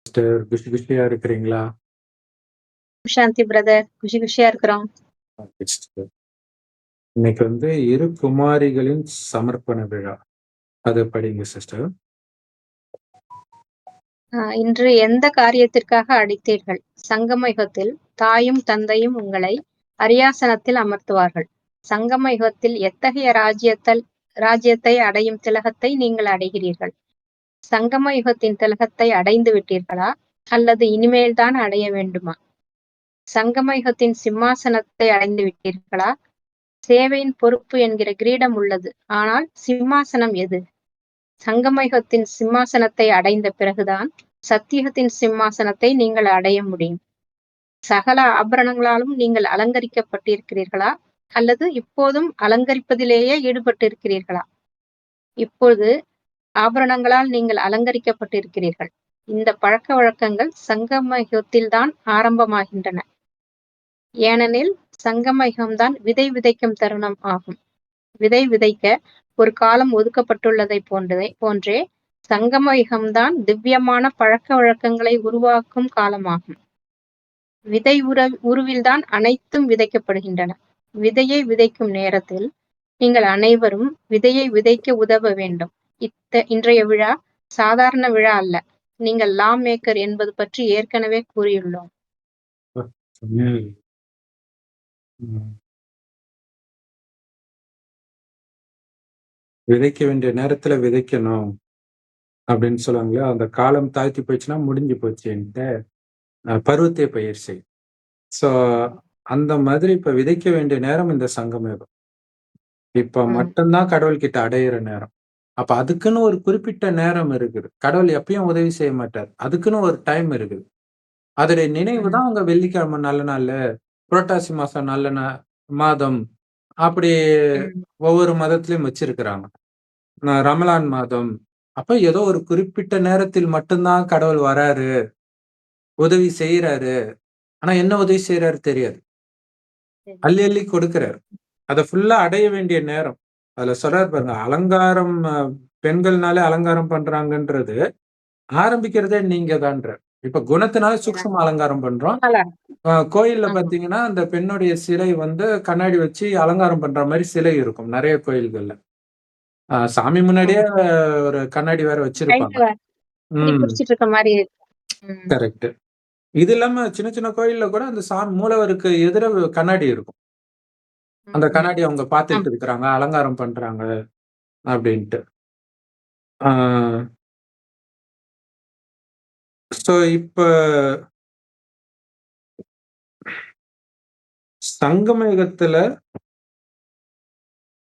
Sister குஷி குஷியா இருக்கிறீங்களா? சாந்தி brother. குஷி குஷியா இருக்கிறோம். Okay sister. இன்னைக்கு இரு குமாரிகளின் சமர்ப்பண விழா. அத படிங்க சிஸ்டர். இன்று எந்த காரியத்திற்காக அடித்தீர்கள்? சங்கம யுகத்தில் தாயும் தந்தையும் உங்களை அரியாசனத்தில் அமர்த்துவார்கள். சங்கம யுகத்தில் எத்தகைய ராஜ்யத்தை அடையும் திலகத்தை நீங்கள் அடைகிறீர்கள்? சங்கம யுகத்தின் திலகத்தை அடைந்து விட்டீர்களா? அல்லது இனிமேல்தான் அடைய வேண்டுமா? சங்கம யுகத்தின் சிம்மாசனத்தை அடைந்து விட்டீர்களா? சேவையின் பொறுப்பு என்கிற கிரீடம் உள்ளது, ஆனால் சிம்மாசனம் எது? சங்கமயுகத்தின் சிம்மாசனத்தை அடைந்த பிறகுதான் சத்தியுகத்தின் சிம்மாசனத்தை நீங்கள் அடைய முடியும். சகல ஆபரணங்களாலும் நீங்கள் அலங்கரிக்கப்பட்டிருக்கிறீர்களா? அல்லது இப்போதும் அலங்கரிப்பதிலேயே ஈடுபட்டிருக்கிறீர்களா? இப்பொழுது ஆபரணங்களால் நீங்கள் அலங்கரிக்கப்பட்டிருக்கிறீர்கள். இந்த பழக்க வழக்கங்கள் சங்கமயுகத்தில்தான் ஆரம்பமாகின்றன. ஏனெனில் சங்கமயுகம்தான் விதை விதைக்கும் தருணம் ஆகும். விதை விதைக்க ஒரு காலம் ஒதுக்கப்பட்டுள்ளதை போன்றே சங்கம யுகம்தான் திவ்யமான பழக்க வழக்கங்களை உருவாக்கும் காலமாகும். விதை உருவில்தான் அனைத்தும் விதைக்கப்படுகின்றன. விதையை விதைக்கும் நேரத்தில் நீங்கள் அனைவரும் விதையை விதைக்க உதவ வேண்டும். இன்றைய விழா சாதாரண விழா அல்ல. நீங்கள் லா மேக்கர் என்பது பற்றி ஏற்கனவே கூறியுள்ளோம். விதைக்க வேண்டிய நேரத்துல விதைக்கணும் அப்படின்னு சொல்லுவாங்களே, அந்த காலம் தாழ்த்தி போயிடுச்சுன்னா முடிஞ்சு போச்சுன்ட்டு பருவத்தை பயிர் செய். ஸோ அந்த மாதிரி இப்ப விதைக்க வேண்டிய நேரம் இந்த சங்கமயுகம். இப்ப மட்டும்தான் கடவுள்கிட்ட அடையிற நேரம். அப்ப அதுக்குன்னு ஒரு குறிப்பிட்ட நேரம் இருக்குது. கடவுள் எப்பயும் உதவி செய்ய மாட்டார். அதுக்குன்னு ஒரு டைம் இருக்குது. அதோடைய நினைவு தான் அவங்க வெள்ளிக்கிழமை நல்ல நாள், புரட்டாசி மாசம் நல்ல மாதம், அப்படி ஒவ்வொரு மதத்திலயும் வச்சிருக்கிறாங்க. ரமலான் மாதம். அப்ப ஏதோ ஒரு குறிப்பிட்ட நேரத்தில் மட்டும்தான் கடவுள் வராரு, உதவி செய்யறாரு. ஆனா என்ன உதவி செய்யறாரு தெரியாது. அள்ளி அள்ளி கொடுக்கிறாரு. அதை ஃபுல்லா அடைய வேண்டிய நேரம். அதுல சொல்றாரு பாருங்க, அலங்காரம் பெண்கள்னாலே அலங்காரம் பண்றாங்கன்றது ஆரம்பிக்கிறதே நீங்க தான்ற. இப்ப குணத்தினால சூக்ஷ்ம அலங்காரம் பண்றோம். கோயில்ல பாத்தீங்கன்னா அந்த பெண்ணுடைய சிலை கண்ணாடி வச்சு அலங்காரம் பண்ற மாதிரி சிலை இருக்கும் நிறைய கோயில்கள்ல. சாமி முன்னாடியே ஒரு கண்ணாடி வேற வச்சிருப்பாங்க. கரெக்ட். இது இல்லாம சின்ன சின்ன கோயில்ல கூட அந்த சாமி மூலவருக்கு எதிர கண்ணாடி இருக்கும். அந்த கண்ணாடி அவங்க பார்த்துட்டு இருக்கிறாங்க, அலங்காரம் பண்றாங்க அப்படின்ட்டு. சோ இப்ப சங்கமயுகத்துல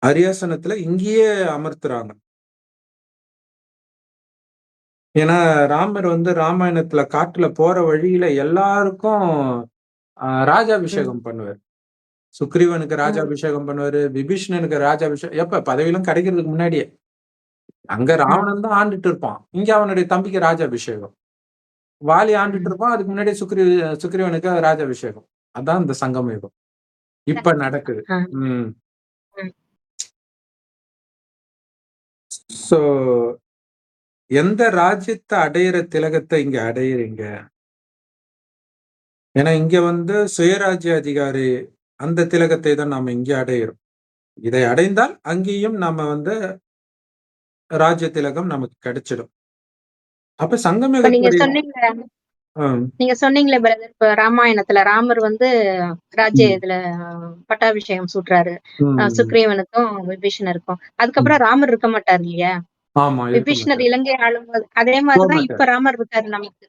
அரியாசனத்துல இங்கேயே அமர்த்துறாங்க. ஏன்னா ராமர் ராமாயணத்துல காட்டுல போற வழியில எல்லாருக்கும் ராஜாபிஷேகம் பண்ணுவார். சுக்ரீவனுக்கு ராஜாபிஷேகம் பண்ணுவாரு, விபீஷணனுக்கு ராஜாபிஷேகம். எப்ப பதவியெல்லாம் கிடைக்கிறதுக்கு முன்னாடியே. அங்க ராவணன் தான் ஆண்டுட்டு இருப்பான், இங்க அவனுடைய தம்பிக்கு ராஜாபிஷேகம். வாலி ஆண்டுட்டு இருப்பான், அதுக்கு முன்னாடியே சுக்ரீவனுக்கு ராஜாபிஷேகம். அதான் இந்த சங்கமயுகம் இப்ப நடக்குது. சோ எந்த ராஜ்யத்தை அடையிற திலகத்தை இங்க அடையிறீங்க? ஏன்னா இங்க சுயராஜ்ய அதிகாரி அந்த திலகத்தை தான் நாம இங்க அடையிறோம். இதை அடைந்தால் அங்கேயும் நாம ராஜ்ய திலகம் நமக்கு கிடைச்சிடும். அப்ப நீங்க சொன்னீங்களே பிரதர், இப்ப ராமாயணத்துல ராமர் ராஜ்ய இதுல பட்டாபிஷேகம் சூட்டுறாரு சுக்ரீவனுக்கும் விபீஷணருக்கும். அதுக்கப்புறம் ராமர் இருக்க மாட்டாரு இல்லையா? விபீஷணர் இலங்கை ஆளும்போது அதே மாதிரிதான் இப்ப ராமர் இருக்காரு நமக்கு.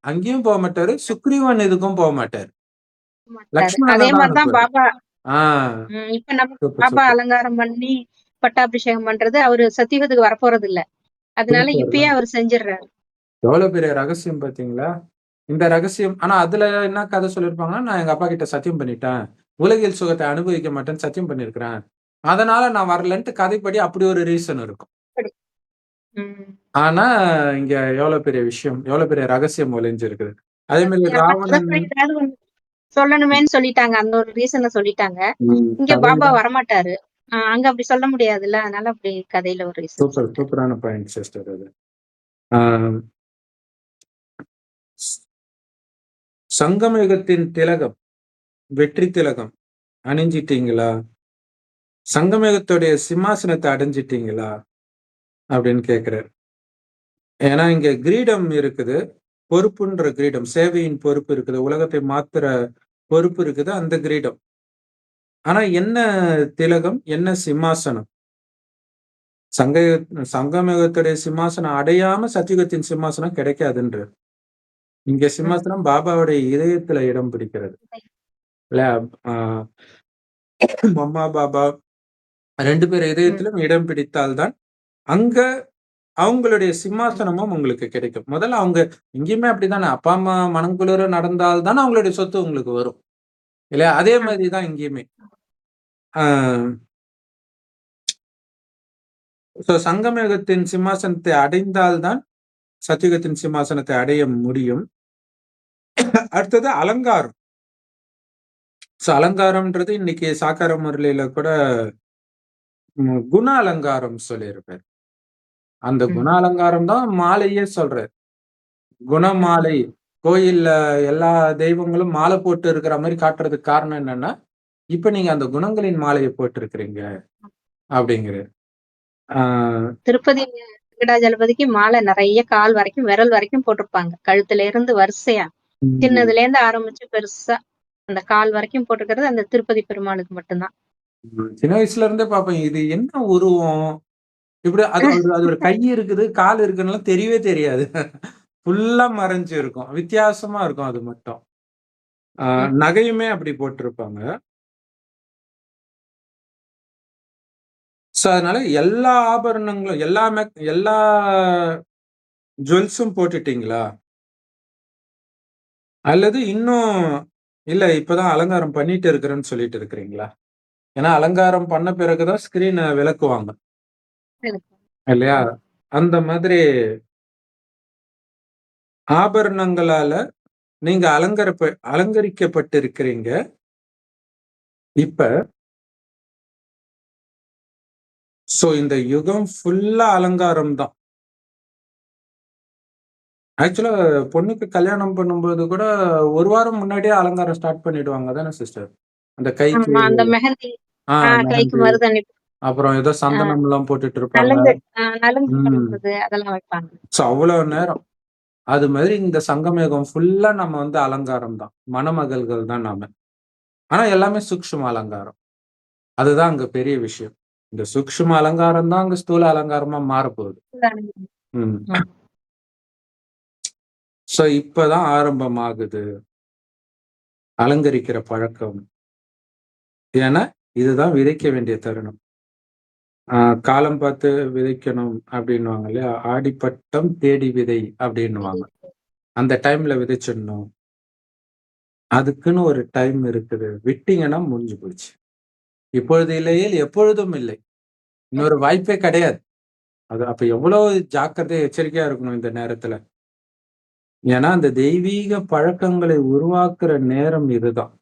அங்கேயும் போக மாட்டாரு, சுக்ரீவன் இதுக்கும் போக மாட்டாரு. அதே மாதிரிதான் பாபா. இப்ப நமக்கு பாபா அலங்காரம் பண்ணி பட்டாபிஷேகம் பண்றது அவரு சத்தியுகத்துக்கு வரப்போறது இல்ல. அதனால இப்பயே அவர் செஞ்சிடறாரு. எவ்வளவு பெரிய ரகசியம் பாத்தீங்களா இந்த ரகசியம். ஆனா அதுல என்ன கதை சொல்லிருப்பாங்கன்னா, நான் எங்க அப்பா கிட்ட சத்தியம் பண்ணிட்டேன், உலகில் சுகத்தை அனுபவிக்க மாட்டேன்னு சத்தியம் பண்ணிருக்கிறேன், அதனால நான் வரலன்ட்டு கதைப்படி அப்படி ஒரு ரீசன் இருக்கும். ஆனா இங்க எவ்வளவு பெரிய விஷயம், எவ்வளவு பெரிய ரகசியம் ஒளிஞ்சிருக்குது. அதே மாதிரி ராவணன் சொல்லணுமேன்னு சொல்லிட்டாங்க, அந்த ஒரு ரீசனை சொல்லிட்டாங்க. இங்க பாபா வரமாட்டாரு, அங்க அப்படி சொல்ல முடியாதுல்ல, அதனால அப்படி கதையில ஒரு ரீசன். சூப்பரான பாயிண்ட் சிஸ்டர் அது. சங்கமயுகத்தின் திலகம், வெற்றி திலகம் அணிஞ்சிட்டீங்களா? சங்கமயுகத்துடைய சிம்மாசனத்தை அடைஞ்சிட்டீங்களா? அப்படின்னு கேட்கிறார். ஏன்னா இங்க கிரீடம் இருக்குது, பொறுப்புன்ற கிரீடம், சேவையின் பொறுப்பு இருக்குது, உலகத்தை மாத்துற பொறுப்பு இருக்குது, அந்த கிரீடம். ஆனா என்ன திலகம், என்ன சிம்மாசனம்? சங்கமயுகத்துடைய சிம்மாசனம் அடையாம சத்தியுகத்தின் சிம்மாசனம் கிடைக்காதுன்ற. இங்க சிம்மாசனம் பாபாவுடைய இதயத்துல இடம் பிடிக்கிறது இல்ல. மம்மா பாபா 2 பேர் இதயத்திலும் இடம் பிடித்தால்தான் அங்க அவங்களுடைய சிம்மாசனமும் உங்களுக்கு கிடைக்கும். முதல்ல அவங்க எங்கேயுமே அப்படித்தானே, அப்பா அம்மா மனங்குளிர நடந்தால்தான் அவங்களுடைய சொத்து உங்களுக்கு வரும் இல்லையா? அதே மாதிரிதான் இங்கேயுமே. சங்கமயுகத்தின் சிம்மாசனத்தை அடைந்தால்தான் சத்தியுகத்தின் சிம்மாசனத்தை அடைய முடியும். அடுத்தது அலங்காரம். அலங்காரம்ன்றது இன்னைக்கு சாக்கார முரளியில கூட குண அலங்காரம் சொல்லியிருப்பார். அந்த குண அலங்காரம் தான் மாலையே சொல்றார். குணமாலை. கோயில்ல எல்லா தெய்வங்களும் மாலை போட்டு இருக்கிற மாதிரி காட்டுறதுக்கு காரணம் என்னன்னா, இப்ப நீங்க அந்த குணங்களின் மாலையை போட்டு இருக்கிறீங்க அப்படிங்கிற. திருப்பதி வெங்கடாஜலபதிக்கு மாலை நிறைய கால் வரைக்கும், விரல் வரைக்கும் போட்டிருப்பாங்க. கழுத்துல இருந்து வரிசையா, சின்னதுல இருந்து ஆரம்பிச்சு பெருசா அந்த கால் வரைக்கும் போட்டுக்கிறது அந்த திருப்பதி பெருமாளுக்கு மட்டும்தான். சின்ன வயசுல இருந்தே பாப்பேன், இது என்ன உருவம், இப்படி அது ஒரு கை இருக்குது, கால் இருக்குன்னு தெரியவே தெரியாது. ஃபுல்லா மறைஞ்சு இருக்கும், வித்தியாசமா இருக்கும் அது மட்டும். நகையுமே அப்படி போட்டிருப்பாங்க. அதனால எல்லா ஆபரணங்களும், எல்லா ஜுவல்ஸும் போட்டுட்டீங்களா? அல்லது இன்னும் இல்ல இப்பதான் அலங்காரம் பண்ணிட்டு இருக்கிறேன்னு சொல்லிட்டு இருக்கிறீங்களா? ஏன்னா அலங்காரம் பண்ண பிறகுதான் ஸ்கிரீனை விளக்குவாங்க இல்லையா? அந்த மாதிரி ஆபரணங்களால நீங்க அலங்கரிக்கப்பட்டிருக்கிறீங்க. இப்ப இந்த யுகம் ஃபுல்லா அலங்காரம் தான். ஆக்சுவலா பொண்ணுக்கு கல்யாணம் பண்ணும்போது கூட 1 வாரம் முன்னாடியே அலங்காரம் ஸ்டார்ட் பண்ணிடுவாங்க தானே சிஸ்டர்? அந்த கைக்கு அந்த மெஹந்தி, கைக்கு மருதாணி, அப்புறம் ஏதோ சந்தனம் எல்லாம் போட்டுட்டு இருப்பாங்க. அதெல்லாம் வைப்பாங்க. அவ்வளவு நேரம். அது மாதிரி இந்த சங்கமயுகம் ஃபுல்லா நம்ம அலங்காரம் தான், மணமகள்கள் தான் நாம. ஆனா எல்லாமே சூக்ஷ்ம அலங்காரம். அதுதான் அங்க பெரிய விஷயம். இந்த சூக்ஷ்ம அலங்காரம் தான் அங்க ஸ்தூல அலங்காரமா மாறப்போகுது. இப்பதான் ஆரம்பமாகுது அலங்கரிக்கிற பழக்கம். ஏன்னா இதுதான் விதைக்க வேண்டிய தருணம். காலம் பார்த்து விதைக்கணும் அப்படின்னுவாங்க இல்லையா? ஆடிப்பட்டம் தேடி விதை அப்படின்னுவாங்க. அந்த டைம்ல விதைச்சிடணும். அதுக்குன்னு ஒரு டைம் இருக்குது. விட்டீங்கன்னா முடிஞ்சு போச்சு. இப்பொழுது இல்லையேல் எப்பொழுதும் இல்லை. இன்னொரு வாய்ப்பே கிடையாது. அது அப்ப எவ்வளவு ஜாக்கிரதை, எச்சரிக்கையா இருக்கணும் இந்த நேரத்துல. ஏன்னா அந்த தெய்வீக பழக்கங்களை உருவாக்குற நேரம் இதுதான்.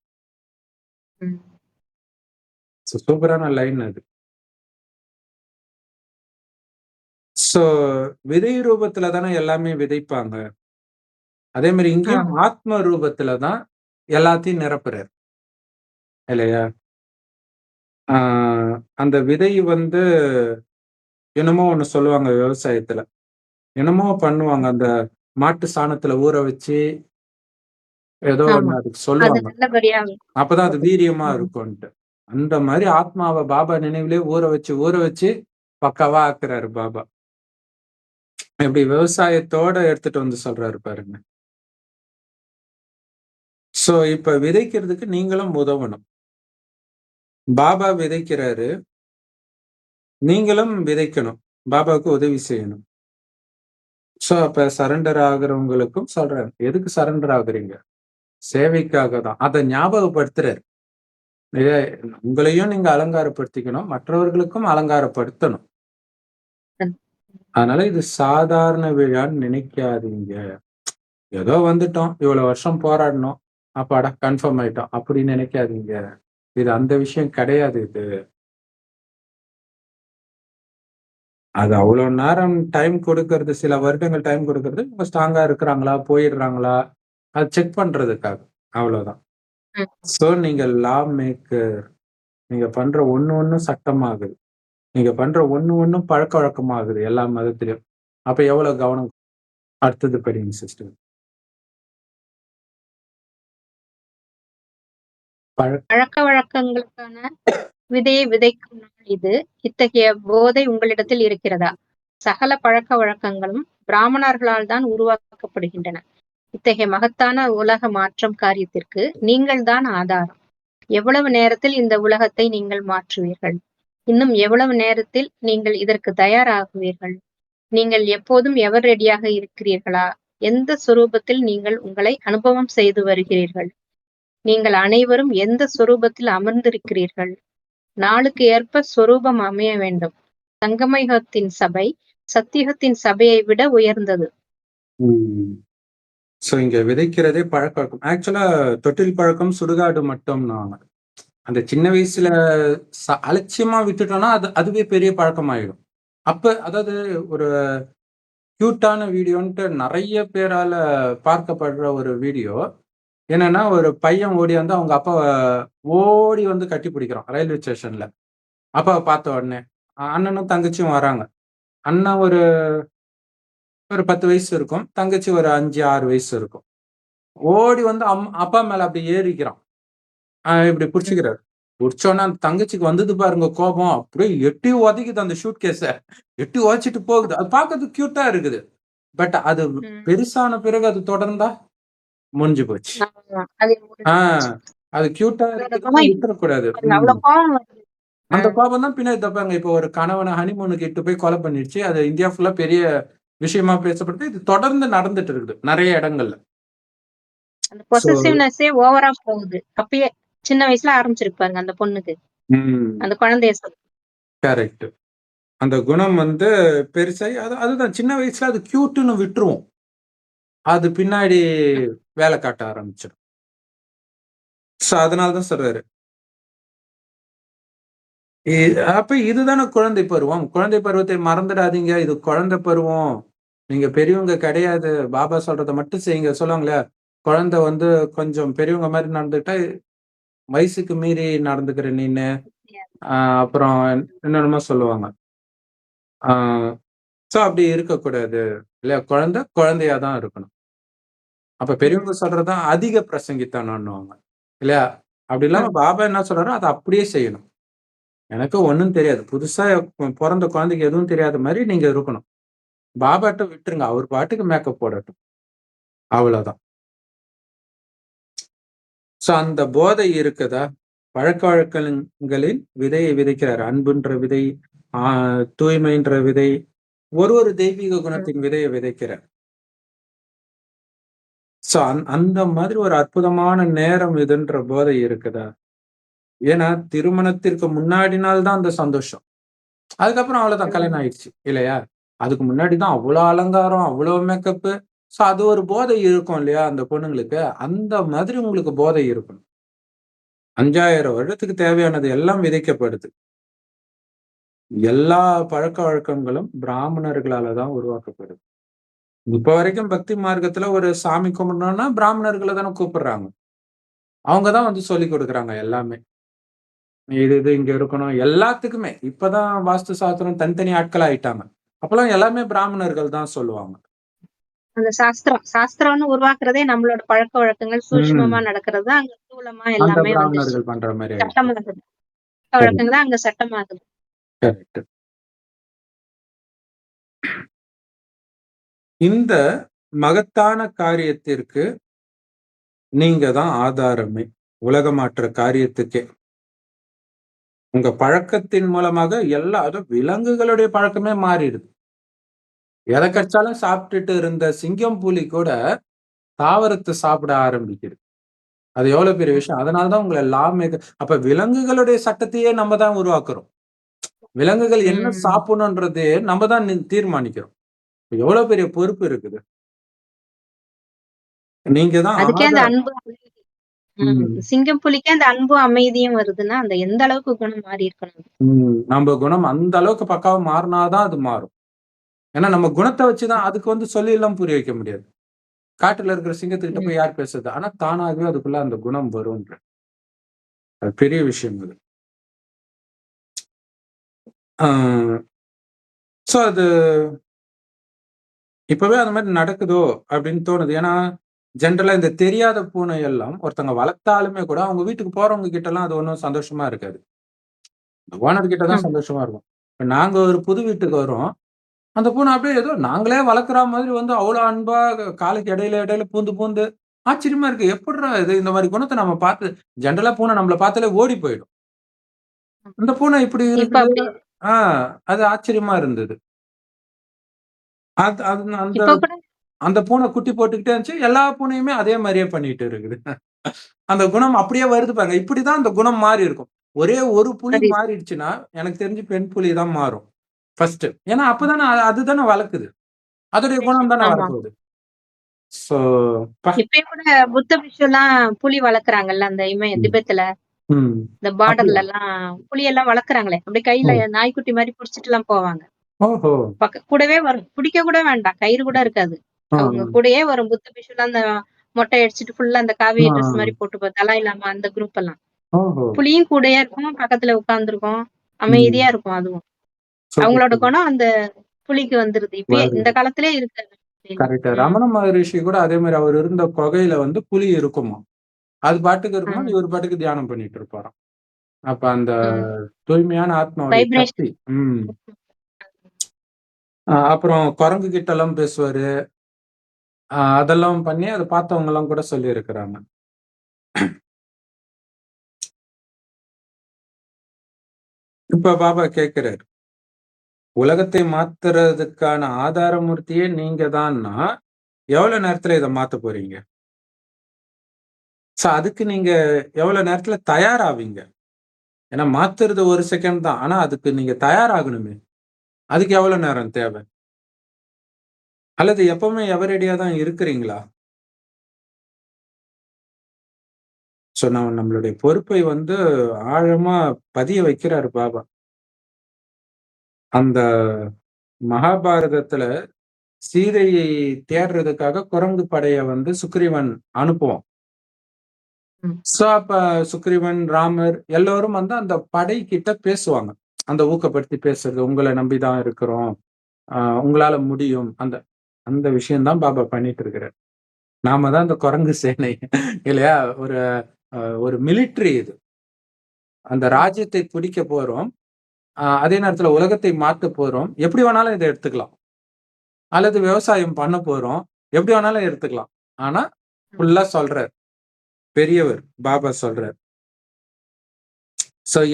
சூப்பரான லைன் அது. விதை ரூபத்துல தானே எல்லாமே விதைப்பாங்க. அதே மாதிரி இங்கேயும் ஆத்ம ரூபத்துலதான் எல்லாத்தையும் நிரப்புறார் இல்லையா? அந்த விதை என்னமோ ஒண்ணு சொல்லுவாங்க விவசாயத்துல, என்னமோ பண்ணுவாங்க. அந்த மாட்டு சாணத்துல ஊற வச்சு ஏதோ ஒண்ணு அதுக்கு சொல்லுவாங்க. அப்பதான் அது வீரியமா இருக்கும்ட்டு. அந்த மாதிரி ஆத்மாவை பாபா நினைவிலே ஊற வச்சு பக்காவா ஆக்குறாரு பாபா. எப்படி விவசாயத்தோட எடுத்துட்டு சொல்றாரு பாருங்க. இப்ப விதைக்கிறதுக்கு நீங்களும் உதவணும். பாபா விதைக்கிறாரு, நீங்களும் விதைக்கணும், பாபாவுக்கு உதவி செய்யணும். அப்ப சரண்டர் ஆகுறவங்களுக்கும் சொல்றாரு, எதுக்கு சரண்டர் ஆகுறீங்க? சேவைக்காக தான். அதை ஞாபகப்படுத்துறாரு. உங்களையும் நீங்க அலங்காரப்படுத்திக்கணும், மற்றவர்களுக்கும் அலங்காரப்படுத்தணும். அதனால இது சாதாரண விழான்னு நினைக்காதீங்க. ஏதோ வந்துட்டோம், இவ்வளவு வருஷம் போராடணும், அப்பாடா கன்ஃபார்ம் ஆயிட்டோம் அப்படின்னு நினைக்காதீங்க. இது அந்த விஷயம் கிடையாது. இது அது அவ்வளவு நேரம் டைம் கொடுக்கறது, சில வருடங்கள் டைம் கொடுக்கறது, இவங்க ஸ்ட்ராங்கா இருக்கிறாங்களா, போயிடுறாங்களா, அது செக் பண்றதுக்காக. அவ்வளவுதான். சோ நீங்க லா மேக்கர். நீங்க பண்ற ஒண்ணும் சட்டமாகுது. நீங்க பண்ற ஒண்ணும் பழக்கவழக்கமாகுது எல்லா மதத்திலயும். அப்ப எவ்வளவு கவனம். அடுத்தது படிங்க சிஸ்டர். பழக்கவழக்கங்களுக்கான விதையை விதைக்கும் நாள் இது. இத்தகைய போதை உங்களிடத்தில் இருக்கிறதா? சகல பழக்கவழக்கங்களும் பிராமணர்களால் தான் உருவாக்கப்படுகின்றன. இத்தகைய மகத்தான உலக மாற்றம் காரியத்திற்கு நீங்கள் தான் ஆதாரம். எவ்வளவு நேரத்தில் இந்த உலகத்தை நீங்கள் மாற்றுவீர்கள்? இன்னும் எவ்வளவு நேரத்தில் நீங்கள் இதற்கு தயாராகுவீர்கள்? நீங்கள் எப்போதும் எவர் ரெடியாக இருக்கிறீர்களா? எந்த சொரூபத்தில் நீங்கள் உங்களை அனுபவம் செய்து வருகிறீர்கள்? நீங்கள் அனைவரும் எந்த சொரூபத்தில் அமர்ந்திருக்கிறீர்கள்? நாளுக்கு ஏற்ப சொரூபம் அமைய வேண்டும். சங்கமயுகத்தின் சபை சத்தியுகத்தின் சபையை விட உயர்ந்தது. சோ இங்க விதைக்கிறதே பழக்கம். ஆக்சுவலா தொட்டில் பழக்கம் சுடுகாடு மட்டும் அந்த சின்ன வயசுல அலட்சியமா விட்டுட்டோம்னா அதுவே பெரிய பழக்கமாயிடும். அப்ப அதாவது ஒரு கியூட்டான வீடியோன்ட்டு நிறைய பேரால பார்க்கப்படுற ஒரு வீடியோ என்னன்னா, ஒரு பையன் ஓடி வந்து அவங்க அப்பாவை ஓடி வந்து கட்டி பிடிக்கிறான் ரயில்வே ஸ்டேஷன்ல. அப்பாவை பார்த்த உடனே அண்ணனும் தங்கச்சியும் வராங்க. அண்ணன் ஒரு 10 வயசு இருக்கும், தங்கச்சி ஒரு 5, 6 வயசு இருக்கும். ஓடி வந்து அப்பா மேல அப்படி ஏறிக்கிறான். இப்படி பிடிச்சிக்கிறாரு. பிடிச்சோன்னா அந்த தங்கச்சிக்கு வந்தது பாருங்க கோபம். அப்படியே எட்டி உதைக்குது அந்த ஷூட் கேஸ. எட்டி உதைச்சிட்டு போகுது. அது பார்க்கறதுக்கு கியூட்டா இருக்குது. பட் அது பெருசான பிறகு அது தொடர்ந்தா முடிஞ்சு போச்சு. அது கியூட்டா விட்டுறக்கூடாது. அந்த கோபம் தான் பின்னாடி தப்பாங்க. இப்போ ஒரு கணவனை ஹனிமூனுக்கு இட்டு போய் கொலை பண்ணிடுச்சு. அது இந்தியா ஃபுல்லா பெரிய விஷயமா பேசப்படுது. இது தொடர்ந்து நடந்துட்டு இருக்குது நிறைய இடங்கள்ல. அந்த பொசசிவ்னஸே ஓவரா போகுது. அப்பயே சின்ன வயசுல ஆரம்பிச்சிருப்பாங்க அந்த பொண்ணுக்கு. அந்த குழந்தைய கரெக்ட். அந்த குணம் வந்து பெருசாகி அதுதான் சின்ன வயசுல அது கியூட்னு விட்டுருவோம். அது பின்னாடி வேலை காட்ட ஆரம்பிச்சிடும். சோ அதனாலதான் சொல்றாரு. அப்ப இதுதானே குழந்தை பருவம். குழந்தை பருவத்தை மறந்துடாதீங்க. இது குழந்தை பருவம். நீங்க பெரியவங்க கிடையாது. பாபா சொல்றதை மட்டும் செய்யுங்க. சொல்லுவாங்களே, குழந்தை வந்து கொஞ்சம் பெரியவங்க மாதிரி நடந்துட்டா வயசுக்கு மீறி நடந்துக்கிற நீன்னு அப்புறம் என்னென்னமோ சொல்லுவாங்க. சோ அப்படி இருக்கக்கூடாது இல்லையா? குழந்தையாதான் இருக்கணும். அப்ப பெரியவங்க சொல்றதுதான் அதிக பிரசங்கித்தனம்னுவாங்க இல்லையா? அப்படி இல்லாம பாபா என்ன சொல்றாரோ அதை அப்படியே செய்யணும். எனக்கு ஒண்ணும் தெரியாது. புதுசா பிறந்த குழந்தைக்கு எதுவும் தெரியாத மாதிரி நீங்க இருக்கணும். பாபாட்ட விட்டுருங்க. அவர் பாட்டுக்கு மேக்கப் போடட்டும். அவ்வளவுதான். சோ அந்த போதை இருக்குதா? பழக்க வழக்கங்களின் விதையை விதைக்கிறார். அன்புன்ற விதை, தூய்மைன்ற விதை, ஒரு தெய்வீக குணத்தின் விதையை விதைக்கிறார். சோ அந்த மாதிரி ஒரு அற்புதமான நேரம் இதுன்ற போதை இருக்குதா? ஏன்னா திருமணத்திற்கு முன்னாடினால்தான் அந்த சந்தோஷம். அதுக்கப்புறம் அவ்வளவுதான், கல்யாணம் ஆயிடுச்சு இல்லையா? அதுக்கு முன்னாடிதான் அவ்வளவு அலங்காரம், அவ்வளவு மேக்கப்பு. சோ அது ஒரு போதை இருக்கும் இல்லையா அந்த பொண்ணுங்களுக்கு? அந்த மாதிரி உங்களுக்கு போதை இருக்கணும். 5000 வருடத்துக்கு தேவையானது எல்லாம் விதைக்கப்படுது. எல்லா பழக்க வழக்கங்களும் பிராமணர்களாலதான் உருவாக்கப்படுது. இப்ப வரைக்கும் பக்தி மார்க்கத்துல ஒரு சாமி கும்பிடணும்னா பிராமணர்களை தானே கூப்பிடுறாங்க. அவங்கதான் வந்து சொல்லி கொடுக்குறாங்க எல்லாமே. இது இங்க இருக்கணும் எல்லாத்துக்குமே. இப்பதான் வாஸ்து சாஸ்திரம் தனித்தனி ஆட்கள் ஆயிட்டாங்க. அப்பெல்லாம் எல்லாமே பிராமணர்கள் தான் சொல்லுவாங்க. அந்த சாஸ்திரம்னு உருவாக்குறதே நம்மளோட பழக்க வழக்கங்கள் சூட்சுமமா நடக்கிறது. அங்க ஸ்தூலமா எல்லாமே பிராமணர்கள் பண்ற மாதிரி சட்டமாகுது. பழக்க வழக்கங்கள் தான் அங்க சட்டமாகுது. கரெக்ட். இந்த மகத்தான காரியத்திற்கு நீங்க தான் ஆதாரமே. உலக மாற்ற காரியத்துக்கே உங்க பழக்கத்தின் மூலமாக எல்லா விலங்குகளுடைய பழக்கமே மாறிடுது. எதை கடிச்சாலும் சாப்பிட்டுட்டு இருந்த சிங்கம், புலி கூட தாவரத்தை சாப்பிட ஆரம்பிக்குது. அது எவ்வளவு பெரிய விஷயம். அதனாலதான் உங்களை அப்ப விலங்குகளுடைய சட்டத்தையே நம்ம தான் உருவாக்குறோம். விலங்குகள் என்ன சாப்பிடணும்ன்றதே நம்ம தான் தீர்மானிக்கிறோம். எவ்வளவு பெரிய பொறுப்பு இருக்குது. நீங்க தான் சிங்கம் புலிக்கு அந்த அன்பும் அமைதியும் வருதுன்னா அந்த எந்த அளவுக்கு குணம் மாறி இருக்கணும். நம்ம குணம் அந்த அளவுக்கு பக்காவா மாறினாதான் அது மாறும். ஏன்னா நம்ம குணத்தை வச்சுதான் அதுக்கு வந்து சொல்லி எல்லாம் புரிய வைக்க முடியாது. காட்டுல இருக்கிற சிங்கத்துக்கிட்ட போய் யார் பேசுறது? ஆனா தானாகவே அதுக்குள்ள அந்த குணம் வரும்ன்ற. அது பெரிய விஷயம் அது. சோ அது இப்பவே அந்த மாதிரி நடக்குதோ அப்படின்னு தோணுது. ஏன்னா ஜென்ரலா இந்த தெரியாத பூனை எல்லாம் ஒருத்தவங்க வளர்த்தாலுமே கூட அவங்க வீட்டுக்கு போறவங்க கிட்ட எல்லாம் அது ஒன்றும் சந்தோஷமா இருக்காது. ஓனர் கிட்ட தான் சந்தோஷமா இருக்கும். இப்ப நாங்க ஒரு புது வீட்டுக்கு வரோம். அந்த பூனை அப்படியே ஏதோ நாங்களே வளர்க்குற மாதிரி வந்து அவ்வளோ அன்பா காலுக்கு இடையில இடையில பூந்து பூந்து ஆச்சரியமா இருக்கு. எப்புட்றா இது? இந்த மாரி குணத்த நம்ம பார்த்து ஜென்ரலா பூனை நம்மள பார்த்தாலே ஓடி போயிடும். இந்த பூனை இப்படி இப்ப இருக்குது. அப்படி ஆ அது ஆச்சரியமா இருந்தது. அது அது அந்த இப்ப கூட அந்த பூனை குட்டி போட்டுக்கிட்டே இருந்துச்சு. எல்லா பூனையுமே அதே மாரியே பண்ணிட்டு இருக்குது. அந்த குணம் அப்படியே வருது பாருங்க. இப்படிதான் அந்த குணம் மாறி இருக்கும். ஒரே ஒரு புலி சரி. மாறிடுச்சுன்னா, எனக்கு தெரிஞ்சு பெண் புலி தான் மாறும். ஃபர்ஸ்ட்டு. ஏன்னா அப்பதானே அதுதானே வளர்க்குது. அதோடைய குணம் தானே ஆமா. வரப்போகுது. ஸோ ப இப்பயும் கூட புத்த பிக்ஷுலாம் புலி வளர்க்குறாங்கல்ல, அந்த ம். திபெத்ல. ம். இந்த அப்படியா? பார்டர்லலாம் புலியெல்லாம் வளர்க்குறாங்களே! அப்படியே கையில ஓ! நாய்க்குட்டி மாரி புடிச்சிட்டுலாம் போவாங்க. ஓஹோ! கூடவே வரும். பிடிக்க கூட வேண்டாம். கயிறு கூட இருக்காது. ஆ, அவங்க கூடயே வரும். புத்த பிக்ஷுலாம் அந்த மொட்டை அடிச்சுட்டு ஃபுல்லா அந்த ஆ, காவி ட்ரெஸ் மாரி ஆ. போட்டு தலாய் லாமா அந்த குரூப் எல்லாம். ஓஹோ! புலியும் கூடயே இருக்கும். பக்கத்துல உட்கார்ந்துருக்கும். அமைதியா ம். இருக்கும் அதுவும். சூப்பர், அவங்களோட சூப்பர். குணம் அந்த புலிக்கு வந்துருது. இப்பயே இந்த வருது. காலத்திலே இருக்கு அது. கரெக்ட். ம். ரமண மகரிஷி கூட அதே மாரி அவர் இருந்த குகையில வந்து புலி இருக்குமாம். அது பாட்டுக்கு இருக்குமாம். ம். இவரு பாட்டுக்கு தியானம் பண்ணிட்டு இருப்பாராம். அப்ப அந்த ம். தூய்மையான ஆத்மாவுடைய சக்தி. வைப்ரேஷன். ம். அப்புறம் குரங்கு கிட்டலாம் பேசுவாரு. அதெல்லாம் பண்ணி அத பார்த்தவங்கலாம் கூட சொல்லியிருக்கிறாங்க. இப்ப பாபா கேட்கிறாரு. உலகத்தை மாத்துறதுக்கான ஆதாரமூர்த்தியே நீங்க தான்னா, எவ்வளவு நேரத்துல இத மாத்தப் போறீங்க? அதுக்கு நீங்க எவ்வளவு நேரத்துல தயாராவீங்க? ஏன்னா மாத்துறது 1 செகண்ட் தான். ஆனா அதுக்கு நீங்க தயாராகணுமே! அதுக்கு எவ்வளவு நேரம் தேவை? அல்லது எப்பவுமே எவர் ரெடியா தான் இருக்கிறீங்களா? நம்மளுடைய பொறுப்பை வந்து ஆழமா பதிய வைக்கிறாரு பாபா. அந்த மகாபாரதத்துல சீதையை தேடுறதுக்காக குரங்கு படைய வந்து சுக்ரீவன் அனுப்புவான். ம். அப்ப சுக்ரீவன், ராமர் எல்லோரும் வந்து அந்த படைக்கிட்ட பேசுவாங்க. அந்த ஊக்கப்படுத்தி பேசுறது, "உங்கள நம்பி தான் இருக்கிறோம். உங்களால முடியும்." அந்த அந்த விஷயம் தான் பாபா பண்ணிட்டு இருக்கிறார். நாம தான் அந்த குரங்கு சேனை இல்லையா? ஒரு ஒரு மிலிட்டரி இது. அந்த ம். ராஜ்யத்தை பிடிக்க போறோம். அதே நேரத்துல உலகத்தை மாத்தப் போறோம். எப்படி வேணாலும் இத எடுத்துக்கலாம். அல்லது விவசாயம் பண்ண போறோம். எப்படி வேணாலும் எடுத்துக்கலாம். ஆனா, ம். ஃபுல்லா சொல்றார். பெரியவர் பாபா சொல்றார்.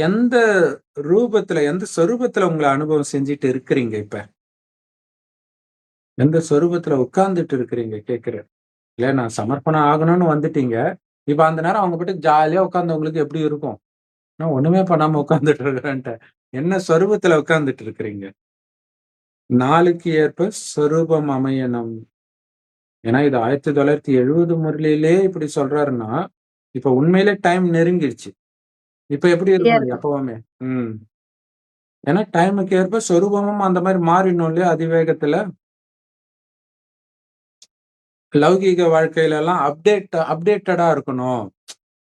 எந்த ரூபத்துல, எந்த சொரூபத்துல உங்கள அனுபவம் செஞ்சுட்டு இருக்கிறீங்க இப்ப? எந்த சொரூபத்துல உட்கார்ந்துட்டு இருக்கிறீங்க கேட்கிறேன். இல்ல நான் சமர்ப்பணம் ஆகணும்னு வந்துட்டீங்க. இப்ப அந்த நேரம் அவங்க பாட்டுக்கு ஜாலியா உட்கார்ந்தவங்களுக்கு எப்படி இருக்கும்? நான் ஒண்ணுமே பண்ணாம உட்கார்ந்துட்டு இருக்கிறேன்ட்டேன். என்ன சொரூபத்துல உட்கார்ந்துட்டு இருக்கிறீங்க? நாளுக்கு ஏற்ப சொரூபம் அமையணும். ஏன்னா இது 1970 முரளியிலே இப்படி சொல்றாருன்னா, இப்ப உண்மையிலே டைம் நெருங்கிருச்சு. இப்ப எப்படி ஃப்ரீயா இருக்கணும் இருக்கும். எப்பவுமே? ம். ஏன்னா டைமுக்கு ஏற்ப சொரூபமும் அந்த மாரி மாறிடணும் இல்லையா? அதிவேகத்துல. லௌகீக வாழ்க்கையிலலாம் அப்டேட்டடா இருக்கணும்.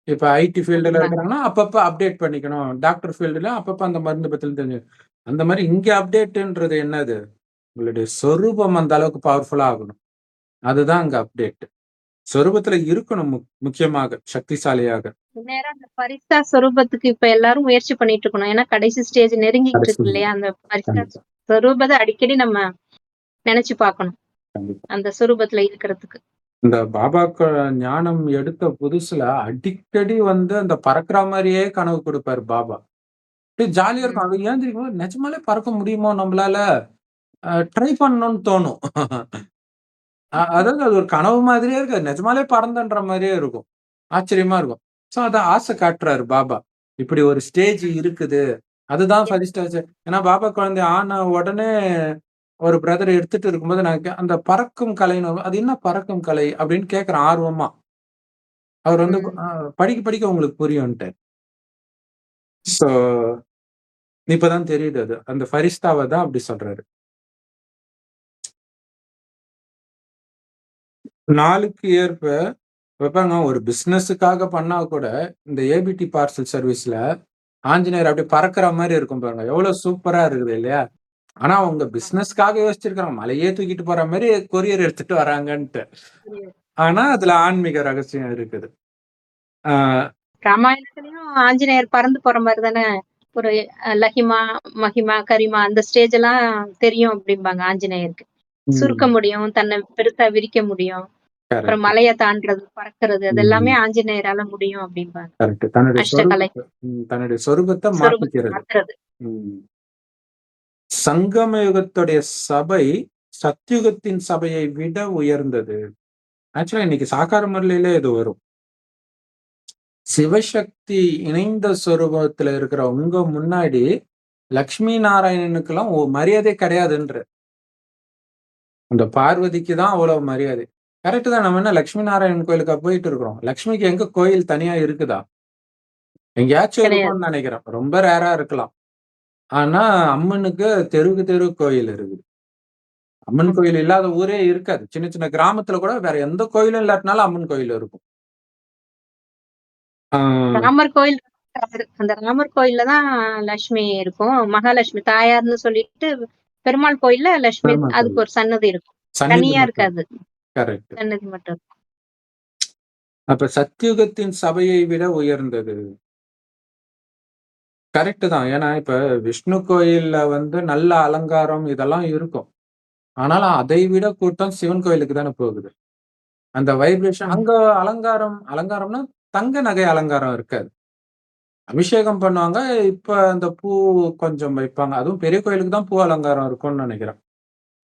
இப்ப ஐடி ஃபீல்டுல கண்டிப்பா. இருக்கிறாங்கன்னா, அப்பப்ப அப்டேட் பண்ணிக்கணும். டாக்டர் ஃபீல்டுல அப்பப்ப அந்த மருந்து பத்தின தெரிஞ்சு அந்த மாரி இங்க அப்டேட்ன்றது என்னது? உங்களுடைய சொரூபம் அந்த அளவுக்கு பவர்ஃபுல்லா ஆகணும். அதுதான் அங்க அப்டேட். சொரூபத்துல இருக்கணும் முக்கியமாக சக்திசாலியாக. நேரா அந்த பரிஸ்தா சொரூபத்துக்கு இப்ப எல்லாரும் முயற்சி பண்ணிட்டு இருக்கணும். ஏன்னா கடைசி ஸ்டேஜ் நெருங்கிட்டு இருக்கு கடைசில. இல்லையா? அந்த பரிஸ்தா கண்டிப்பா, சொரூபத்த அடிக்கடி நம்ம நெனச்சு பார்க்கணும். கண்டிப்பா. அந்த சொரூபத்துல இருக்கிறதுக்கு. இந்த பாபாக்கு ஞானம் எடுத்த புதுசுல அடிக்கடி வந்து அந்த பறக்குற மாரியே கனவு குடுப்பாரு பாபா. அப்படியே ஜாலியா இருக்கும். ம். அது ஏன் தெரியுமா? நிஜமாலே பறக்க முடியுமோ நம்பளால? ட்ரை பண்ணணும்னு தோணும். அதாவது அது ஒரு கனவு மாதிரியே இருக்காது. நிஜமாலே பறந்தன்ற மாரியே இருக்கும். ஆச்சரியமா இருக்கும். அத ஆசை காட்டுறாரு பாபா. இப்படி ஒரு ஸ்டேஜ் ம். இருக்குது. அதுதான் ஃபர்ஸ்ட் ஸ்டேஜ். ஏன்னா பாபா குழந்தை ஆன உடனே ஒரு பிரதர் எடுத்துட்டு இருக்கும்போது நான் அந்த பறக்கும் கலைன்னு அது என்ன பறக்கும் கலை? அப்படின்னு கேட்கிறேன் ஆர்வமா. அவர் வந்து ம். படிக்க படிக்க உங்களுக்கு புரியும்ன்ட்டாரு. ஸோ இப்பதான் தெரியுது அது. அந்த ஃபரிஸ்தாவ தான் அப்படி சொல்றாரு. நாளுக்கு ஏற்ப வைப்பாங்க. ஒரு பிசினஸுக்காக பண்ணா கூட, இந்த ஏபிடி பார்சல் சர்வீஸ்ல ஆஞ்சநேயர் அப்படியே பறக்கிற மாரி இருக்கும் பாருங்க. எவ்வளோ சூப்பரா இருக்குது இல்லையா? ஆனா அவங்க பிசினஸ்க்காக யோசிச்சிருக்காங்க. மலையே தூக்கிட்டு போற மாரி கொரியர் எடுத்துட்டு வராங்கன்ட்டு. ஆனா அதுல ஆன்மீக ரகசியம் இருக்குது. ஆ ராமாயணத்திலயும் ஆஞ்சநேயர் பறந்து போற மாரி தானே ஒரு லஹிமா, மகிமா, கரிமா அந்த ஸ்டேஜ் எல்லாம் தெரியும் அப்படிம்பாங்க ஆஞ்சநேயருக்கு. சுருக்க ம். முடியும், தன்னை பெருசா விரிக்க முடியும். அப்புறம் கரெக்ட். மலைய தாண்டுறது, பறக்கிறது அது எல்லாமே ம். ஆஞ்சநேயரால முடியும் அப்படிம்பாங்க. கரெக்ட். தன்னுடைய அஷ்டகலை, தன்னுடைய சொரூபத்த சொரூபத்த மாத்திக்கிறது. மாத்துறது. ம். சங்கம யுகத்துடைய சபை சத்யுகத்தின் சபையை விட உயர்ந்தது. ஆக்சுவலா இன்னைக்கு சாகார முரளிலே இது வரும். சிவசக்தி இணைந்த சொரூபத்துல இருக்கிற உங்க முன்னாடி லக்ஷ்மி நாராயணனுக்கெல்லாம் மரியாதை கிடையாதுன்ற. அந்த பார்வதிக்கு தான் அவ்வளவு மரியாதை. கரெக்ட் தான். நம்ம என்ன லட்சுமி நாராயணன் கோயிலுக்கா போயிட்டு இருக்கிறோம்? லக்ஷ்மிக்கு எங்க கோயில் தனியா இருக்குதா? எங்கேயாச்சும் கிடையாது. இருக்கும்னு நினைக்கிறேன். ரொம்ப ரேரா இருக்கலாம். ஆனா அம்மனுக்கு தெருவுக்கு தெரு கோயில் இருக்குது. அம்மன் ஆமா. கோயில் இல்லாத ஊரே இருக்காது. சின்ன சின்ன கிராமத்துல கூட வேற எந்த கோயிலும் இல்லாட்டினாலும் அம்மன் கோயில் இருக்கும். ஆ ராமர் கோயில் அந்த ராமர் கோயில்ல தான் லட்சுமி இருக்கும். மகாலட்சுமி தாயார்ன்னு சொல்லிட்டு பெருமாள் கோயில்ல லட்சுமி பெருமாள் அதுக்கு கோயில். ஒரு சன்னதி இருக்கும். சந்நிதி தனியா மட்டும். இருக்காது. கரெக்ட். சன்னதி மட்டும் இருக்கும். அப்ப சத்யுகத்தின் சபையை விட உயர்ந்தது. கரெக்ட் தான். ஏன்னா இப்ப விஷ்ணு கோயில்ல வந்து நல்ல அலங்காரம் இதெல்லாம் இருக்கும். ஆனாலும் அதை விட கூட்டம் சிவன் கோயிலுக்கு தானே போகுது. அந்த வைப்ரேஷன் ஆமா. அங்க அலங்காரம்னா தங்க நகை அலங்காரம் இருக்காது. அபிஷேகம் பண்ணுவாங்க. இப்ப அந்த பூ கொஞ்சம் வைப்பாங்க. அதுவும் பெரிய கோயிலுக்கு தான் பூ அலங்காரம் இருக்கும்னு நெனைக்கிறேன்.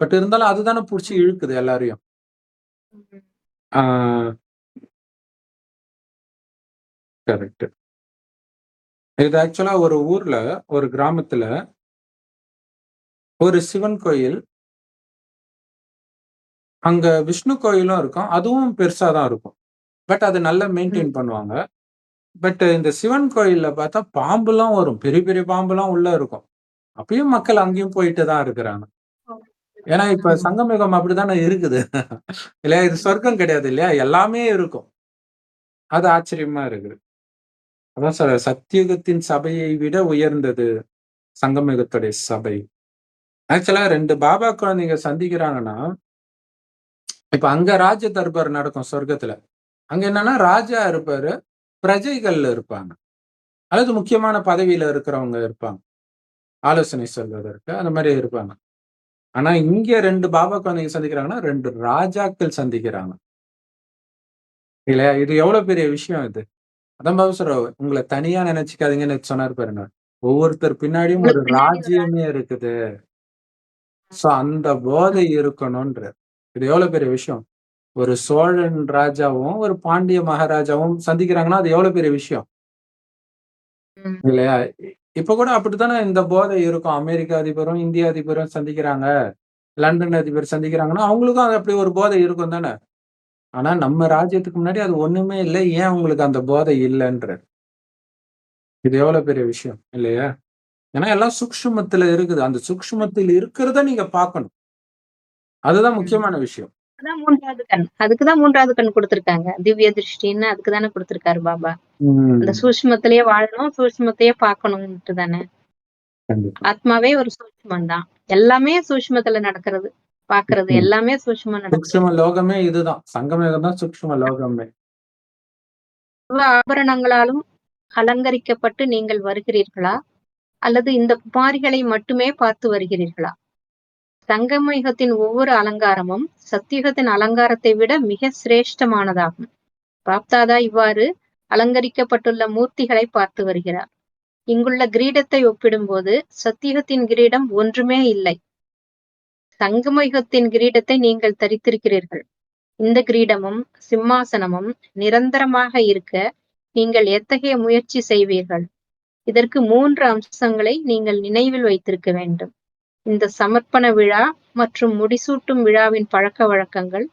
பட் இருந்தாலும் அதுதானே புடிச்சு ம். இழுக்குது எல்லாரையும். ம். ஆ கரெக்ட். இது ஆக்சுவலா ஒரு ஊர்ல, ஒரு கிராமத்துல ஒரு சிவன் கோயில். அங்க விஷ்ணு கோயிலும் இருக்கும். அதுவும் பெருசா தான் இருக்கும். பட் அது நல்லா ம். மெயின்டெயின் பண்ணுவாங்க. பட் இந்த சிவன் கோயில்ல பார்த்தா பாம்புலாம் வரும். பெரிய பெரிய பாம்புலாம் உள்ள இருக்கும். அப்பயும் மக்கள் அங்கேயும் போயிட்டு தான் இருக்கிறாங்க. ஏன்னா இப்ப ஆமா. சங்கமிகம் அப்படித்தானே இருக்குது. இல்லையா? இது சொர்க்கம் கிடையாது இல்லையா? எல்லாமே இருக்கும். அது ஆச்சரியமா இருக்குது. அதான் சத்தியுகத்தின் சபையை விட உயர்ந்தது சங்கமிகத்துடைய சபை. ஆக்சுவலா 2 பாபா குழந்தைங்க சந்திக்கிறாங்கன்னா, இப்ப அங்க ராஜ தர்பார் நடக்கும் சொர்க்கத்துல. அங்க என்னன்னா ராஜா இருப்பாரு, பிரஜைகள் இருப்பாங்க. அல்லது முக்கியமான பதவியில இருக்கிறவங்க இருப்பாங்க. ஆலோசனை சொல்வதற்கு அந்த மாரி இருப்பாங்க. ஆனா இங்க 2 பாபா குழந்தைங்க சந்திக்கிறாங்கன்னா, 2 ராஜாக்கள் சந்திக்கிறாங்க. இல்லையா? இது எவ்வளவு பெரிய விஷயம் இது. அதான் பாபா உங்கள தனியா நினைச்சுக்காதீங்கன்னு சொன்னாரு பாருங்க. ஒவ்வொருத்தர் பின்னாடியும் ஒரு உங்களுக்கு பின்னாடி ஒரு ராஜ்யமே இருக்குது. சோ அந்த போதை இருக்கணும்ன்றாரு. இது எவ்வளவு பெரிய விஷயம். ஒரு சோழன் ராஜாவும், ஒரு பாண்டிய மகாராஜாவும் சந்திக்கிறாங்கன்னா, அது எவ்வளவு பெரிய விஷயம். ம். இல்லையா? இப்ப கூட அப்படித்தானே இந்த போதை இருக்கும். அமெரிக்க அதிபரும், இந்திய அதிபரும் சந்திக்கிறாங்க. லண்டன் அதிபர் சந்திக்கிறாங்கன்னா, அவங்களுக்கும் அது அப்படி ஒரு போதை இருக்கும் தானே! ஆனா நம்ம ம். ராஜ்யத்துக்கு முன்னாடி அது ஒண்ணுமே இல்ல. ஏன் உங்களுக்கு அந்த போதை இல்லன்றாரு. இது எவ்வளவு பெரிய விஷயம் இல்லையா? ஏன்னா எல்லாம் சூக்ஷ்மத்துல இருக்குது. அந்த சூக்ஷ்மத்தில் இருக்கிறத நீங்க பார்க்கணும். அதுதான் ம். முக்கியமான விஷயம். அதான் 3வது கண். அதுக்கு தான் 3வது கண் குடுத்துருக்காங்க. திவ்ய திருஷ்டின்னு அதுக்கு தானே குடுத்துருக்காரு பாபா. அந்த ம். சூட்சுமத்திலேயே வாழணும், சூட்சுமத்தையே பார்க்கணும்ன்ட்டு தானே. கண்டிப்பா. ஆத்மாவே ஒரு சூட்சுமம் தான். எல்லாமே சூட்சுமத்துல நடக்கிறது. பார்க்கறது ம். எல்லாமே சூட்சுமம் நடக்கிறது. சூக்ஷ்ம லோகமே இதுதான். சங்கமேகம் தான் சூக்ஷ்ம லோகமே. சர்வ ஆபரணங்களாலும் அலங்கரிக்கப்பட்டு நீங்கள் வருகிறீர்களா? அல்லது இந்த குமாரிகளை மட்டுமே பார்த்து வருகிறீர்களா? சங்கமயுகத்தின் ஒவ்வொரு அலங்காரமும் சத்தியுகத்தின் அலங்காரத்தை விட மிக சிரேஷ்டமானதாகும். பாப்தாதா இவ்வாறு அலங்கரிக்கப்பட்டுள்ள மூர்த்திகளை பார்த்து வருகிறார். இங்குள்ள கிரீடத்தை ஒப்பிடும்போது சத்தியுகத்தின் கிரீடம் ஒன்றுமே இல்லை. சங்கமயுகத்தின் கிரீடத்தை நீங்கள் தரித்திருக்கிறீர்கள். இந்த கிரீடமும் சிம்மாசனமும் நிரந்தரமாக இருக்க நீங்கள் எத்தகைய முயற்சி செய்வீர்கள்? இதற்கு 3 அம்சங்களை நீங்கள் நினைவில் வைத்திருக்க வேண்டும். இந்த சமர்ப்பண விழா மற்றும் முடிசூட்டும் விழாவின் பழக்கவழக்கங்கள்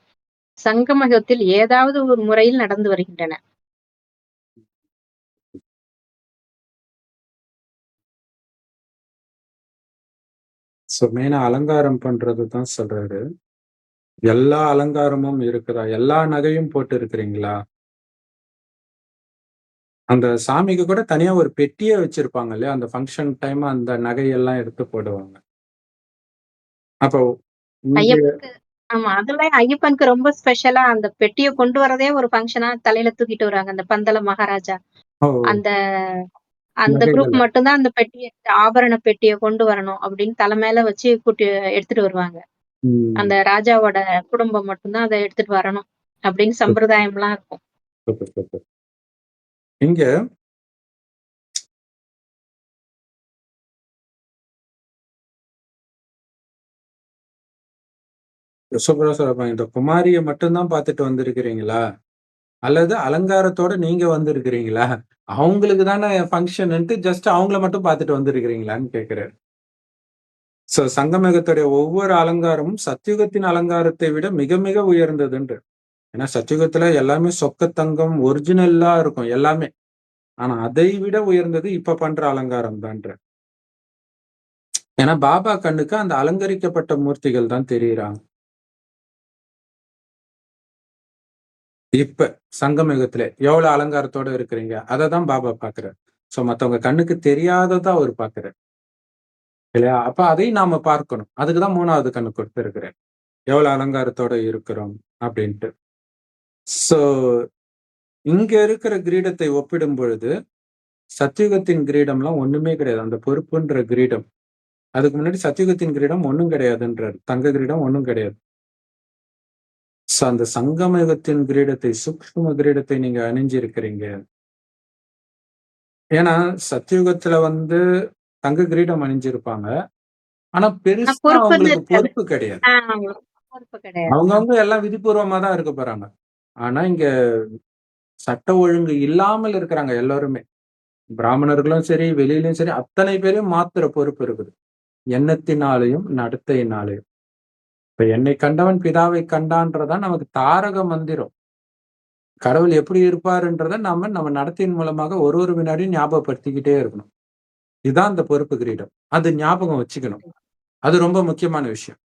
சங்கமயுகத்தில் ஏதாவது ஒரு முறையில் நடந்து வருகின்றன. மெயினா அலங்காரம் பண்றது தான் சொல்றாரு. எல்லா அலங்காரமும் இருக்குதா? எல்லா நகையும் போட்டு இருக்கிறீங்களா? அந்த சாமிக்கு கூட தனியா ஒரு பெட்டியே வச்சிருப்பாங்க இல்லையா? அந்த ஃபங்ஷன் டைம் அந்த நகையெல்லாம் எடுத்து போடுவாங்க. அப்போ இங்க ஐயப்பனுக்கு ஆமா. அதெல்லாம் ஐயப்பனுக்கு ரொம்ப ஸ்பெஷலா அந்த பெட்டிய கொண்டு வரதே ஒரு ஃபங்ஷனா தலையில தூக்கிட்டு வருவாங்க. அந்த பந்தல மகாராஜா. ஓ! அந்த அந்த குரூப் நகைகள. மட்டும் தான் அந்த பெட்டிய ஆபரண பெட்டிய கொண்டு வரணும் அப்படின்னு தல மேல வச்சு எடுத்துட்டு வருவாங்க. அந்த ம். ராஜாவோட குடும்பம் மட்டும் தான் அத எடுத்துட்டு வரணும். அப்படின்னு சம்பிரதாயம்லாம் இருக்கும். Super, super. இங்க சூப்பரா சொல்லப்போனா இந்த குமாரிய மட்டும் தான் பார்த்துட்டு வந்திருக்கிறீங்களா? அல்லது அலங்காரத்தோட நீங்க வந்திருக்கிறீங்களா? அவங்களுக்கு தானே ஃபங்ஷன்ன்ட்டு ஜஸ்ட் அவங்கள மட்டும் பார்த்துட்டு வந்திருக்கிறீங்களான்னு கேட்கிறேன். சங்கமயுகத்துடைய ஒவ்வொரு அலங்காரமும் சத்யுகத்தின் அலங்காரத்தை விட மிக மிக உயர்ந்ததுன்று. ஏன்னா சத்யுகத்துல எல்லாமே சொக்க தங்கம் ஒரிஜினலா இருக்கும் எல்லாமே. ஆனா அதை விட உயர்ந்தது இப்ப பண்ற அலங்காரம் தான்றேன். ஏன்னா பாபா கண்ணுக்கு அந்த அலங்கரிக்கப்பட்ட மூர்த்திகள் தான் தெரியுறாங்க. இப்ப சங்கமயுகத்திலே எவ்வளவு அலங்காரத்தோட இருக்கிறீங்க? அததான் பாபா பார்க்கிறார். மத்தவங்க கண்ணுக்கு தெரியாததா அவரு பார்க்கிறார். இல்லையா? அப்ப அதையும் நாம பார்க்கணும். அதுக்கு தான் 3வது கண்ணு கொடுத்திருக்கிறேன். எவ்வளவு அலங்காரத்தோட இருக்கிறோம் அப்படின்ட்டு. சோ இங்க இருக்கிற கிரீடத்தை ஒப்பிடும் பொழுது, சத்யுகத்தின் கிரீடம்லாம் ஒண்ணுமே கிடையாது. அந்த பொறுப்புன்ற கிரீடம். அதுக்கு முன்னாடி சத்யுகத்தின் கிரீடம் ஒண்ணும் கிடையாதுன்றாரு. தங்க கிரீடம் ஒண்ணும் கிடையாது. அந்த சங்கம யுகத்தின் கிரீடத்தை, சூக்ஷ்ம கிரீடத்தை நீங்க அணிஞ்சிருக்கிறீங்க. ஏன்னா, சத்யுகத்துல வந்து தங்க கிரீடம் அணிஞ்சிருப்பாங்க. ஆனா பெருசா பொறுப்புன்னு அவங்களுக்கு இருக்காது. பொறுப்பு கிடையாது. பொறுப்பு கிடையாது. அவங்கவங்க எல்லாம் விதிபூர்வமா தான் இருக்க போறாங்க. ஆனா இங்க சட்ட ஒழுங்கு இல்லாமல் இருக்கிறாங்க எல்லாருமே. பிராமணர்களும் சரி, வெளியிலயும் சரி, அத்தனை பேரையும் மாத்துற பொறுப்பு இருக்குது. எண்ணத்தினாலயும், நடத்தையினாலயும். இப்ப என்னை கண்டவன் பிதாவை கண்டான்றதான் நமக்கு தாரக மந்திரம். கடவுள் எப்படி இருப்பாருன்றத நம்ம நடத்தையின் மூலமாக ஒரு வினாடியும் ஞாபகப்படுத்திக்கிட்டே இருக்கணும். இதுதான் அந்த பொறுப்பு கிரீடம். அது ஞாபகம் வச்சுக்கணும். அது ரொம்ப முக்கியமான விஷயம்.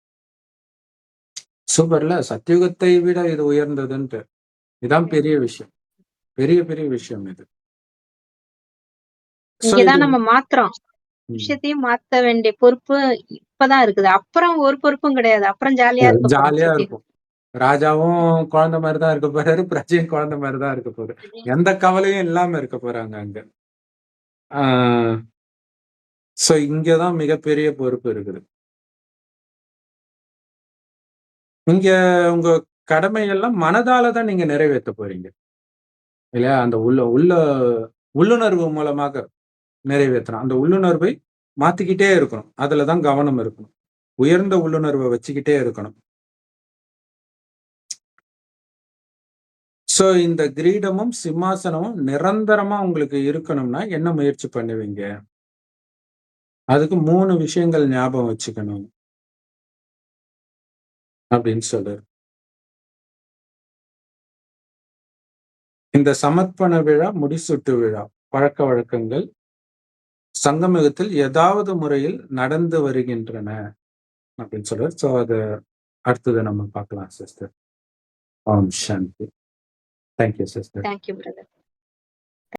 சூப்பர்ல! சத்யுகத்தை விட இது உயர்ந்ததுன்ட்டு. இதான் பெரிய விஷயம். பெரிய, பெரிய விஷயம் இது. இங்க இது தான் நம்ம மாத்துறோம். ம். விஷயத்தையும் மாத்த வேண்டிய பொறுப்பு இப்பதான் இருக்குது. அப்புறம் ஒரு பொறுப்பும் கிடையாது. அப்புறம் ஜாலியா இருக்க போறோம் ஜாலியா சுத்தி. இருக்கும். ராஜாவும் குழந்தை மாரி தான் இருக்க போறாரு. பிரஜையும் குழந்தை மாரி தான் இருக்க போகுது. எந்த கவலையும் இல்லாம இருக்க போறாங்க அங்க. ஆ இங்க தான் மிகப்பெரிய பொறுப்பு இருக்குது. இங்க உங்க கடமையெல்லாம் மனதால தான் நீங்க நிறைவேத்த போறீங்க. இல்லையா? அந்த உள்ளுணர்வு மூலமாக நிறைவேத்தணும். அந்த உள்ளுணர்வை மாத்திக்கிட்டே இருக்கணும். அதுல தான் கவனம் இருக்கணும். உயர்ந்த உள்ளுணர்வ வச்சுக்கிட்டே இருக்கணும். இந்த கிரீடமும், சிம்மாசனமும் நிரந்தரமா உங்களுக்கு இருக்கணும்னா என்ன முயற்சி பண்ணுவீங்க? அதுக்கு 3 விஷயங்கள் ஞாபகம் வச்சுக்கணும். அப்படின்னு சொல்றாரு. இந்த சமர்ப்பண விழா, முடிசூட்டு விழா, பழக்கவழக்கங்கள் சங்கமயுகத்தில் ஏதாவது முறையில் நடந்து வருகின்றன அப்படின்னு சொல்றாரு. அது அடுத்தது நம்ம பார்க்கலாம் sister. Om Shanti. Thank you sister. Thank you brother.